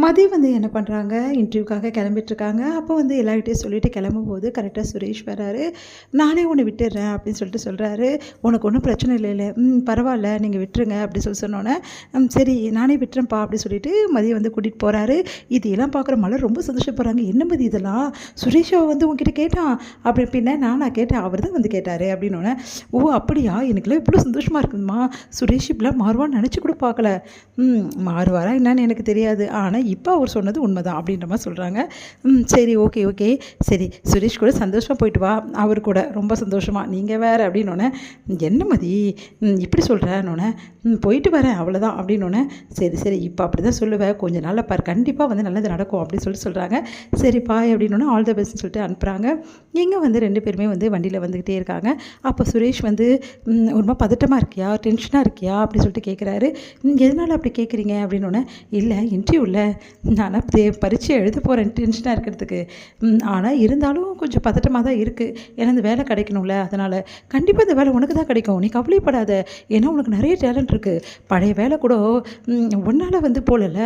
மதியம் வந்து என்ன பண்ணுறாங்க, இன்டர்வியூக்காக கிளம்பிட்டுருக்காங்க. அப்போ வந்து எல்லார்கிட்டயும் சொல்லிட்டு கிளம்பும்போது கரெக்டாக சுரேஷ் வராரு. "நானே உன்னை விட்டுடுறேன்" அப்படின்னு சொல்லிட்டு சொல்கிறாரு. "உனக்கு ஒன்றும் பிரச்சனை இல்லைல்ல? பரவாயில்ல, நீங்கள் விட்டுருங்க" அப்படி சொன்னோன்னே, சரி நானே விட்டுறேன்ப்பா" அப்படி சொல்லிட்டு மதியம் வந்து கூட்டிகிட்டு போகிறாரு. இதெல்லாம் பார்க்குற மலர் ரொம்ப சந்தோஷப்படுறாங்க. "என்ன மதி இதெல்லாம்? சுரேஷா வந்து உங்ககிட்ட கேட்டான்?" அப்படி பின்ன நானா கேட்டேன், அவர் தான் வந்து கேட்டார் அப்படின்னோடனே, "ஓ அப்படியா? எனக்குலாம் இவ்வளோ சந்தோஷமாக இருக்குதும்மா. சுரேஷ் இப்படிலாம் மாறுவான்னு நினச்சி கூட பார்க்கல. மாறுவாரா என்னன்னு எனக்கு தெரியாது. ஆனால் இப்போ அவர் சொன்னது உண்மைதான்" அப்படின்ற மாதிரி சொல்கிறாங்க. சரி, ஓகே ஓகே, சரி சுரேஷ் கூட சந்தோஷமாக போயிட்டு வா, அவர் கூட ரொம்ப சந்தோஷமாக, நீங்கள் வேறு அப்படின்னோடனே, "என்ன மதி இப்படி சொல்கிறேன்னொன்னே, போயிட்டு வரேன் அவ்வளோதான்" அப்படின்னோடனே, "சரி சரி இப்போ அப்படி தான் சொல்லுவேன், கொஞ்சம் நாளில் பாரு, கண்டிப்பாக வந்து நல்லது நடக்கும்" அப்படின்னு சொல்கிறாங்க. சரி பாய் அப்படின்னோடனே ஆல் த பெஸ்ட்னு சொல்லிட்டு அனுப்புகிறாங்க. இங்கே வந்து 2 பேருமே வந்து வண்டியில் வந்துக்கிட்டே இருக்காங்க. அப்போ சுரேஷ் வந்து, "ஒரு மாதிரி பதட்டமாக இருக்கியா, டென்ஷனாக இருக்கியா?" அப்படின்னு சொல்லிட்டு கேட்குறாரு. "எதனால் அப்படி கேட்குறீங்க?" அப்படின்னோடனே, "இல்லை இன்டர்வியூவில் நானும் பரீட்சை எழுத போகிறேன் டென்ஷனாக இருக்கிறதுக்கு. ஆனால் இருந்தாலும் கொஞ்சம் பதட்டமாக தான் இருக்குது. ஏன்னா இந்த வேலை கிடைக்கணும்ல, அதனால் கண்டிப்பாக இந்த வேலை உனக்கு தான் கிடைக்கும், நீ கவலைப்படாத. ஏன்னா உனக்கு நிறைய டேலண்ட் இருக்குது. பழைய வேலை கூட ஒன்றால் வந்து போகல"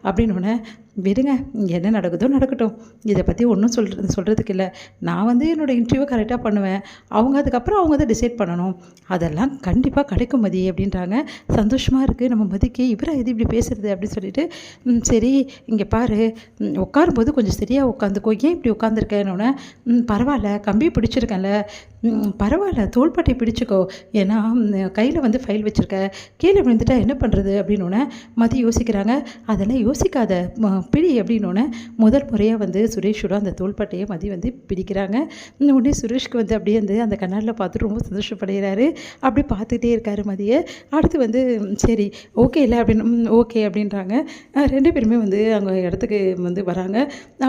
அப்படின்னோடனே, "விடுங்க, என்ன நடக்குதோ நடக்கட்டும், இதை பற்றி ஒன்றும் சொல்கிறதுக்கு இல்லை. நான் வந்து என்னோடய இன்டர்வியூவை கரெக்டாக பண்ணுவேன். அதுக்கப்புறம் அவங்க தான் டிசைட் பண்ணணும். அதெல்லாம் கண்டிப்பாக கிடைக்கும் மதி" அப்படின்றாங்க. சந்தோஷமாக இருக்குது நம்ம மதிக்கு. இவரை இது இப்படி பேசுகிறது அப்படின்னு சொல்லிட்டு, சரி இங்கே பாரு, உட்காரும்போது கொஞ்சம் சரியாக உட்காந்துக்கோ, ஏன் இப்படி உட்காந்துருக்கேன்னொன்னே, பரவாயில்ல கம்பி பிடிச்சிருக்கேன்ல, பரவாயில்ல தோள்பட்டை பிடிச்சிக்கோ, ஏன்னா கையில் வந்து ஃபைல் வச்சுருக்க, கீழே விழுந்துட்டா என்ன பண்ணுறது அப்படின்னோடனே மதி யோசிக்கிறாங்க. "அதெல்லாம் யோசிக்காத, பிடி" அப்படின்னோடனே முதல் முறையாக வந்து சுரேஷோட அந்த தோள்பட்டையை மதி வந்து பிடிக்கிறாங்க. உடனே சுரேஷ்க்கு வந்து அப்படியே வந்து அந்த கண்ணாடியில் பார்த்து ரொம்ப சந்தோஷப்படுகிறாரு. அப்படி பார்த்துக்கிட்டே இருக்காரு மதியை. அடுத்து வந்து சரி ஓகே இல்லை அப்படின்னு, ஓகே அப்படின்றாங்க. 2 பேருமே வந்து அங்கே இடத்துக்கு வந்து வராங்க.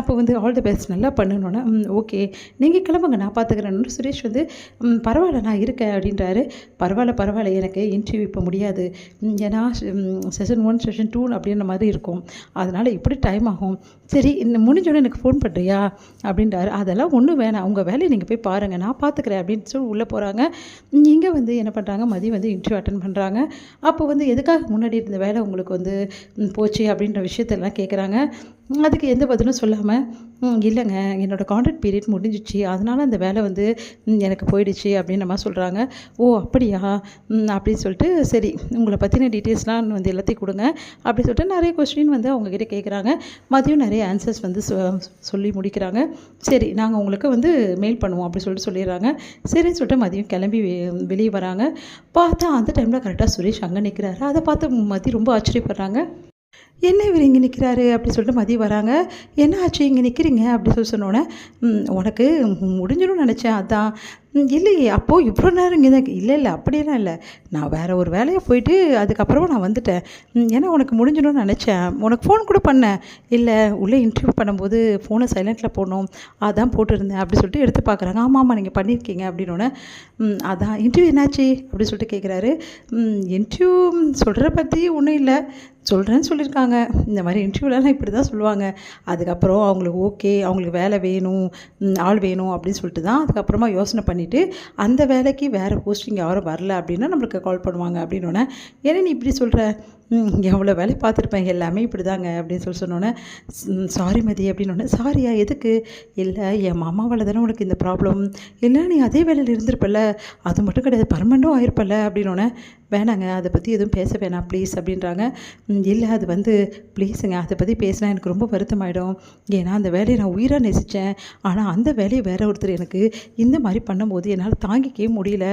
அப்போ வந்து ஆல் தி பெஸ்ட், நல்லா பண்ணணுன்னா, ஓகே நீங்கள் கிளம்புங்க நான் பார்த்துக்கிறேன்னு சுரேஷ் வந்து, "பரவாயில்ல நான் இருக்கேன்" அப்படின்றாரு. பரவாயில்ல எனக்கு இன்டர்வியூ இப்போ முடியாது, ஏன்னா செஷன் 1 செஷன் 2 அப்படின்ற மாதிரி இருக்கும், அதனால் இப்படி டைம் ஆகும். சரி இன்னும் முடிஞ்சோடனே எனக்கு ஃபோன் பண்ணுறியா அப்படின்றாரு. "அதெல்லாம் ஒன்றும் வேணாம், உங்கள் வேலையை நீங்கள் போய் பாருங்கள், நான் பார்த்துக்கிறேன்" அப்படின்னு சொல்லி உள்ளே போகிறாங்க. இங்கே வந்து என்ன பண்ணுறாங்க, மதி வந்து இன்டர்வியூ அட்டன் பண்ணுறாங்க. அப்போ வந்து எதுக்காக முன்னாடி இருந்த வேலை உங்களுக்கு வந்து போச்சு அப்படின்ற விஷயத்தெல்லாம் கேட்குறாங்க. அதுக்கு எந்த பதிலும் சொல்லாமல், "இல்லைங்க என்னோடய கான்ட்ராக்ட் பீரியட் முடிஞ்சிச்சு, அதனால் அந்த வேலை வந்து எனக்கு போயிடுச்சு" அப்படின்ற மாதிரி சொல்கிறாங்க. "ஓ அப்படியா" அப்படின்னு சொல்லிட்டு, சரி உங்களை பற்றின டீட்டெயில்ஸ்லாம் வந்து எல்லாத்தையும் கொடுங்க அப்படி சொல்லிட்டு நிறைய கொஸ்டின் வந்து அவங்கக்கிட்ட கேட்குறாங்க. மதியம் நிறைய ஆன்சர்ஸ் வந்து சொல்லி முடிக்கிறாங்க. "சரி நாங்கள் உங்களுக்கு வந்து மெயில் பண்ணுவோம்" அப்படி சொல்லிட்டு சொல்லிடுறாங்க. சரின்னு சொல்லிட்டு மதியம் கிளம்பி வெளியே வராங்க. பார்த்தா அந்த டைமில் கரெக்டாக சுரேஷ் அங்கே நிற்கிறாரு. அதை பார்த்து மதி ரொம்ப ஆச்சரியப்படுறாங்க. "என்ன இவர் இங்கே நிற்கிறாரு" அப்படி சொல்லிட்டு மதி வராங்க. "என்ன ஆச்சு இங்கே நிற்கிறீங்க" அப்படி சொன்னோன்னே, "உனக்கு முடிஞ்சிடும்னு நினச்சேன், அதான்." "இல்லையே அப்போது இவ்வளோ நேரம் இங்கே தான்." இல்லை அப்படியெல்லாம் இல்லை, நான் வேறு ஒரு வேலையாக போயிட்டு அதுக்கப்புறமா நான் வந்துட்டேன். ஏன்னா உனக்கு முடிஞ்சிடும்னு நினச்சேன், உனக்கு ஃபோன் கூட பண்ணேன்." "இல்லை உள்ளே இன்டர்வியூ பண்ணும்போது ஃபோனை சைலண்ட்டில் போடணும், அதான் போட்டுருந்தேன்" அப்படி சொல்லிட்டு எடுத்து பார்க்குறாங்க. "ஆமாம் நீங்கள் பண்ணியிருக்கீங்க" அப்படின்னோடனே, "அதான் இன்டர்வியூ என்னாச்சு" அப்படி சொல்லிட்டு கேட்குறாரு. "இன்டர்வியூ சொல்கிற பற்றி ஒன்றும் இல்லை, சொல்கிறேன்னு சொல்லியிருக்காங்க. இந்த மாதிரி இன்டர்வியூலலாம் இப்படி தான் சொல்லுவாங்க. அதுக்கப்புறம் அவங்களுக்கு ஓகே, அவங்களுக்கு வேலை வேணும், ஆள் வேணும் அப்படின்னு சொல்லிட்டு தான் அதுக்கப்புறமா யோசனை பண்ணிவிட்டு அந்த வேலைக்கு வேறு போஸ்டிங் யாரும் வரல அப்படின்னா நம்மளுக்கு கால் பண்ணுவாங்க" அப்படின்னோடனே, "ஏன்னா நீ இப்படி சொல்கிற, எவ்வளோ வேலை பார்த்துருப்பேன், எல்லாமே இப்படி தாங்க" அப்படின்னு சொன்னோன்னே, "சாரி மதி" அப்படின்னோடனே, "சாரியா எதுக்கு?" "இல்லை என் மாமாவால் தானே உனக்கு இந்த ப்ராப்ளம், இல்லைன்னா நீ அதே வேலையில் இருந்திருப்பல, அது மட்டும் கிடையாது பர்மனெண்ட்டும் ஆயிருப்பல" அப்படின்னோடனே, "வேணாங்க அதை பற்றி எதுவும் பேச வேணாம் ப்ளீஸ்" அப்படின்றாங்க. "இல்லை அது வந்து ப்ளீஸுங்க, அதை பற்றி பேசினா எனக்கு ரொம்ப வருத்தமாயிடும், ஏன்னா அந்த வேலையை நான் உயிராக நேசித்தேன், ஆனால் அந்த வேலையை வேற ஒருத்தர் எனக்கு இந்த மாதிரி பண்ணும்போது என்னால் தாங்கிக்கவே முடியல,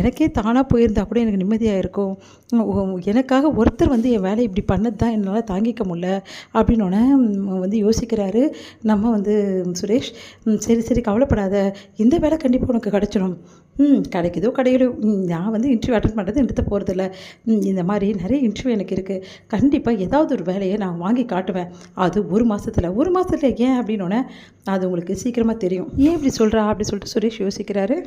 எனக்கே தானாக போயிருந்தால் கூட எனக்கு நிம்மதியாக இருக்கும், எனக்காக ஒருத்தர் வந்து என் வேலையை இப்படி பண்ணது தான் என்னால் தாங்கிக்க முடியல" அப்படின்னோடனே வந்து யோசிக்கிறாரு நம்ம வந்து சுரேஷ். சரி சரி கவலைப்படாத, இந்த வேலை கண்டிப்பாக உனக்கு கிடச்சிடும், கிடைக்குதோ கிடைக்கலையோ, நான் வந்து இன்டர்வியூ அட்டன் பண்ணுறது எடுத்து போகிறதில்ல, இந்த மாதிரி நிறைய இன்டர்வியூ எனக்கு இருக்குது, கண்டிப்பாக ஏதாவது ஒரு வேலையை நான் வாங்கி காட்டுவேன், அது 1 மாதத்தில் ஏன் அப்படின்னோடனே, அது உங்களுக்கு சீக்கிரமாக தெரியும், ஏன் இப்படி சொல்கிறா அப்படி சொல்லிட்டு சுரேஷ் யோசிக்கிறாரு.